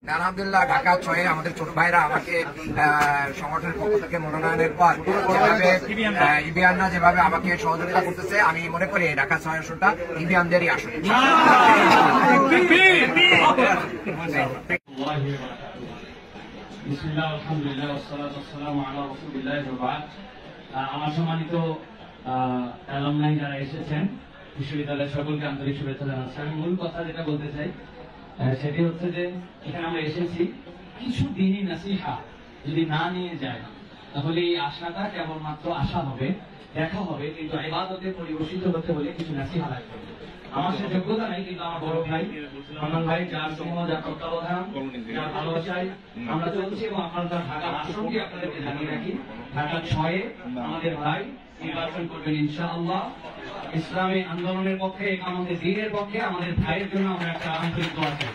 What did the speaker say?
আলহামদুলিল্লাহ ঢাকা 6 আমাদের ছোট ভাইরা আমাকে সংগঠনের পক্ষ থেকে মনোনয়নের পর যেভাবে ইবিয়ানরা যেভাবে আমাকে সহযোগিতা করতেছে, আমি মনে করি ঢাকা 6 আসনটা ইবিয়ানদেরই আসন। আমার সম্মানিত অ্যালামনাই যারা এসেছেন, বিশ্ববিদ্যালয়ের সকলকে আন্তরিক শুভেচ্ছা জানাচ্ছি। আমি মূল কথা যেটা বলতে চাই সেটি হচ্ছে যে এখানে আমরা এসেছি কিছু দিনই নাসিহা যদি না নিয়ে যায় তাহলে এই আশাটা কেবলমাত্র আশা হবে, দেখা হবে, কিন্তু ইবাদতে পরিবেশিত হতে হলে কিছু নাসিহা লাগবে। আমার সে যোগ্যতা নাই, কিন্তু আমার বড় ভাই হান্নান ভাই যার স্নেহ, যার তত্ত্বাবধান, যার ভালোবাসায় আমরা চলছি এবং আপনারা ঢাকার আসনটি আপনাদেরকে জানিয়ে রাখি, ঢাকা 6 আমাদের ভাই নির্বাচন করবেন ইনশাআল্লাহ। ইসলামী আন্দোলনের পক্ষে, আমাদের দ্বীনের পক্ষে, আমাদের ভাইয়ের জন্য আমরা একটা আন্তরিক দোয়া চাই।